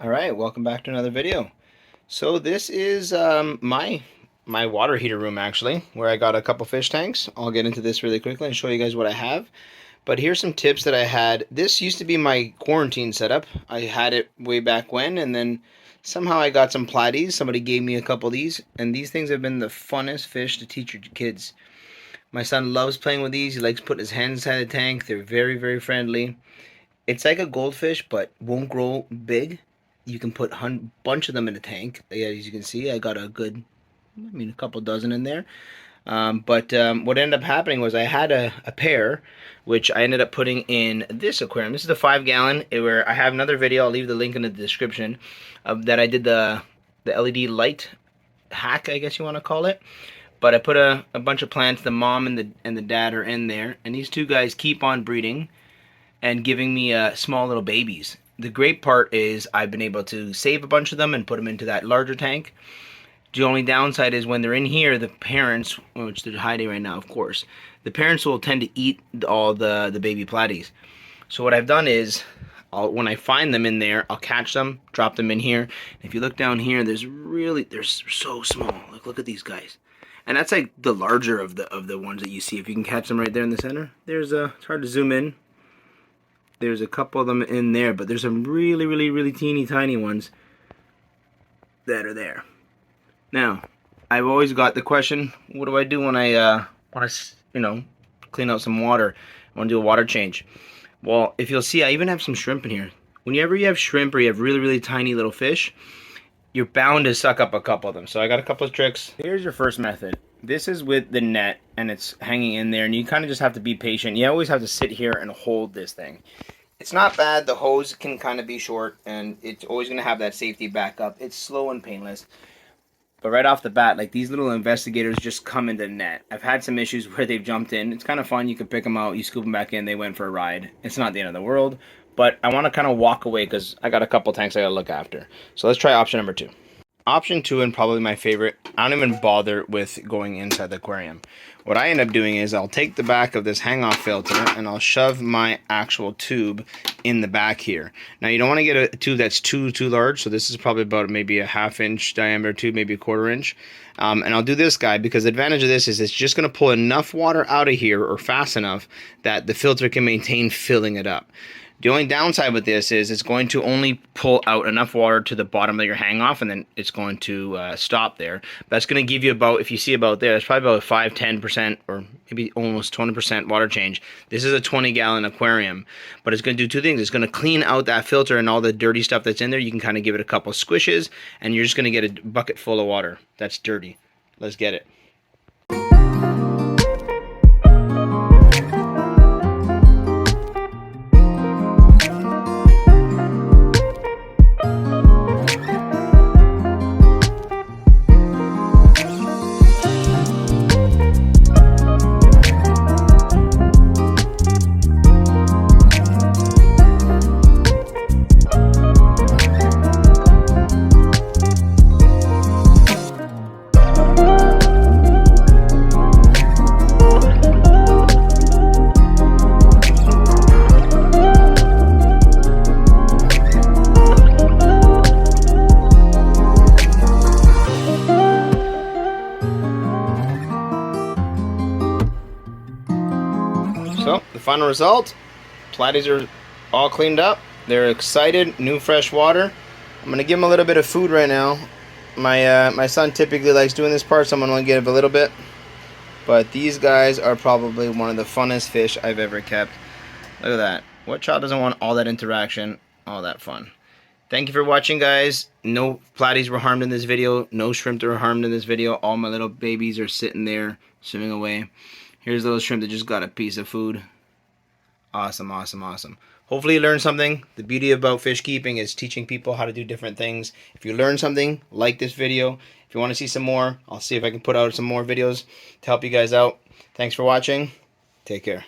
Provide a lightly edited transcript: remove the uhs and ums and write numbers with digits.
Alright, welcome back to another video. So this is my water heater room actually, where I got a couple fish tanks. I'll get into this really quickly and show you guys what I have. But here's some tips that I had. This used to be my quarantine setup. I had it way back when, and then somehow I got some platies. Somebody gave me a couple of these, and these things have been the funnest fish to teach your kids. My son loves playing with these. He likes putting his hands inside the tank. They're very, very friendly. It's like a goldfish, but won't grow big. You can put a bunch of them in a tank. Yeah, as you can see, I got a couple dozen in there. But what ended up happening was I had a pair, which I ended up putting in this aquarium. This is the 5-gallon, where I have another video. I'll leave the link in the description that I did the LED light hack, I guess you want to call it. But I put a bunch of plants. The mom and the dad are in there, and these two guys keep on breeding and giving me small little babies. The great part is I've been able to save a bunch of them and put them into that larger tank. The only downside is when they're in here, the parents, which they're hiding right now, of course, the parents will tend to eat all the baby platies. So what I've done is, when I find them in there, I'll catch them, drop them in here. If you look down here, they're so small. Look at these guys. And that's like the larger of the ones that you see. If you can catch them right there in the center, it's hard to zoom in. There's a couple of them in there, but there's some really teeny tiny ones that are there. Now, I've always got the question, what do I do when I want to, clean out some water? I want to do a water change. Well, if you'll see, I even have some shrimp in here. Whenever you have shrimp or you have really tiny little fish, you're bound to suck up a couple of them. So I got a couple of tricks. Here's your first method. This is with the net, and it's hanging in there, and you kind of just have to be patient. You always have to sit here and hold this thing. It's not bad. The hose can kind of be short, and it's always going to have that safety backup. It's slow and painless. But right off the bat, like, these little investigators just come into the net. I've had some issues where they've jumped in. It's kind of fun. You can pick them out. You scoop them back in. They went for a ride. It's not the end of the world. But I want to kind of walk away because I got a couple tanks I got to look after. So let's try option number 2. Option 2, and probably my favorite, I don't even bother with going inside the aquarium. What I end up doing is I'll take the back of this hang-off filter and I'll shove my actual tube in the back here. Now, you don't want to get a tube that's too large, so this is probably about maybe a 1/2 inch diameter tube, maybe a 1/4 inch. And I'll do this guy because the advantage of this is it's just going to pull enough water out of here, or fast enough, that the filter can maintain filling it up. The only downside with this is it's going to only pull out enough water to the bottom of your hang-off, and then it's going to stop there. That's going to give you about, if you see about there, it's probably about 5-10%, or maybe almost 20% water change. This is a 20-gallon aquarium, but it's going to do 2 things. It's going to clean out that filter and all the dirty stuff that's in there. You can kind of give it a couple squishes, and you're just going to get a bucket full of water that's dirty. Let's get it. So, the final result, platies are all cleaned up. They're excited, new fresh water. I'm going to give them a little bit of food right now. My son typically likes doing this part, so I'm going to only give him a little bit. But these guys are probably one of the funnest fish I've ever kept. Look at that. What child doesn't want all that interaction, all that fun? Thank you for watching, guys. No platies were harmed in this video. No shrimp were harmed in this video. All my little babies are sitting there, swimming away. Here's a little shrimp that just got a piece of food. Awesome. Hopefully you learned something. The beauty about fish keeping is teaching people how to do different things. If you learned something, like this video. If you want to see some more, I'll see if I can put out some more videos to help you guys out. Thanks for watching. Take care.